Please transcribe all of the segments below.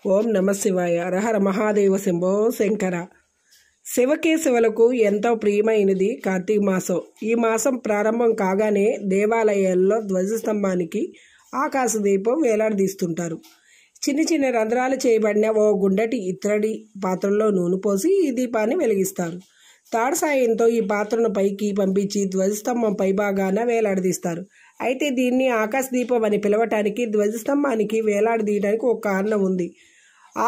ఓం నమ శివాయ. హరహర మహాదేవ శంభో శంకర. శివకేశవులకు ఎంతో ప్రియమైనది కార్తీక మాసం. ఈ మాసం ప్రారంభం కాగానే దేవాలయాల్లో ధ్వజస్తంభానికి ఆకాశ దీపం వేలాడదీస్తుంటారు. చిన్న చిన్న రంధ్రాలు చేయబడిన ఓ గుండటి ఇత్తడి పాత్రలో నూనె పోసి ఈ దీపాన్ని వెలిగిస్తారు. తాడు సాయంతో ఈ పాత్రను పైకి పంపించి ధ్వజస్తంభం పైభాగాన వేలాడదీస్తారు. అయితే దీన్ని ఆకాశ దీపం అని పిలవటానికి ధ్వజస్తంభానికి వేలాడదీయడానికి ఒక కారణం ఉంది.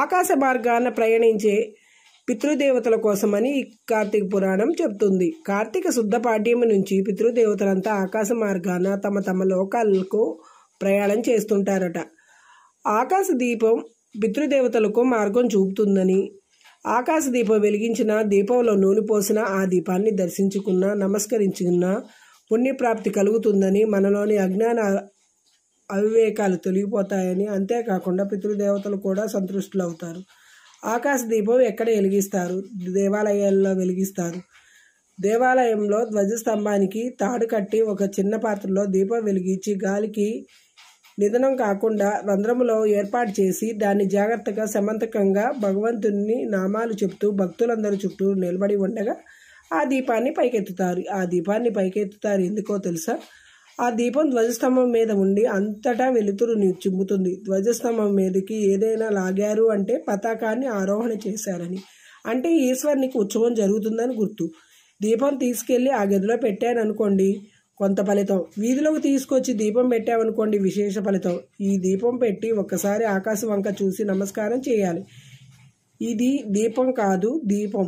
ఆకాశ మార్గాన ప్రయాణించే పితృదేవతల కోసమని కార్తీక పురాణం చెప్తుంది. కార్తీక శుద్ధ పాడ్యమి నుంచి పితృదేవతలంతా ఆకాశ మార్గాన తమ తమ లోకాలకు ప్రయాణం చేస్తుంటారట. ఆకాశ దీపం పితృదేవతలకు మార్గం చూపుతుందని, ఆకాశ దీపం వెలిగించిన, దీపంలో నూనె పోసిన, ఆ దీపాన్ని దర్శించుకున్న, నమస్కరించుకున్న పుణ్యప్రాప్తి కలుగుతుందని, మనలోని అజ్ఞాన అవివేకాలు తొలగిపోతాయని, అంతేకాకుండా పితృదేవతలు కూడా సంతృష్టులు అవుతారు. ఆకాశ దీపం ఎక్కడ వెలిగిస్తారు? దేవాలయాల్లో వెలిగిస్తారు. దేవాలయంలో ధ్వజస్తంభానికి తాడు కట్టి ఒక చిన్న పాత్రలో దీపం వెలిగించి గాలికి నిధనం కాకుండా రంధ్రములో ఏర్పాటు చేసి దాన్ని జాగ్రత్తగా సమంతకంగా భగవంతుని నామాలు చెప్తూ భక్తులందరూ చుట్టూ నిలబడి ఉండగా ఆ దీపాన్ని పైకెత్తుతారు. ఆ దీపాన్ని పైకెత్తుతారు ఎందుకో తెలుసా? ఆ దీపం ధ్వజస్తంభం మీద ఉండి అంతటా వెలుతురుని చిమ్ముతుంది. ధ్వజస్తంభం మీదకి ఏదైనా లాగారు అంటే పతాకాన్ని ఆరోహణ చేశారని, అంటే ఈశ్వరునికి ఉత్సవం జరుగుతుందని గుర్తు. దీపం తీసుకెళ్ళి ఆ గదిలో పెట్టారనుకోండి, కొంత ఫలితం. వీధిలోకి తీసుకొచ్చి దీపం పెట్టామనుకోండి, విశేష ఫలితం. ఈ దీపం పెట్టి ఒక్కసారి ఆకాశం వంక చూసి నమస్కారం చేయాలి. ఇది దీపం కాదు, దీపం.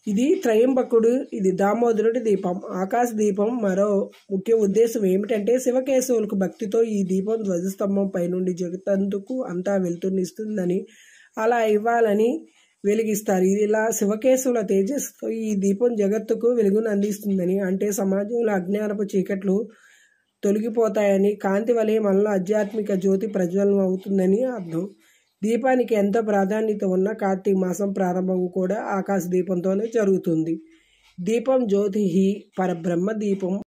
ఇది త్రయంబకుడు, ఇది దామోదరుడి దీపం. ఆకాశ దీపం మరో ముఖ్య ఉద్దేశం ఏమిటంటే, శివకేశవులకు భక్తితో ఈ దీపం ధ్వజస్తంభం పైనుండి జగత్తందుకు అంతా వెళ్తున్నిస్తుందని, అలా ఇవ్వాలని వెలిగిస్తారు. ఇలా శివకేశవుల తేజస్సుతో ఈ దీపం జగత్తుకు వెలుగును అందిస్తుందని, అంటే సమాజంలో అజ్ఞానపు చీకట్లు తొలగిపోతాయని, కాంతి వలె మనలో ఆధ్యాత్మిక జ్యోతి ప్రజ్వలనం అవుతుందని అర్థం. దీపానికి ఎంతో ప్రాధాన్యత ఉన్న కార్తీక మాసం ప్రారంభం కూడా ఆకాశ దీపంతోనే జరుగుతుంది. దీపం జ్యోతిః పరబ్రహ్మ దీపం.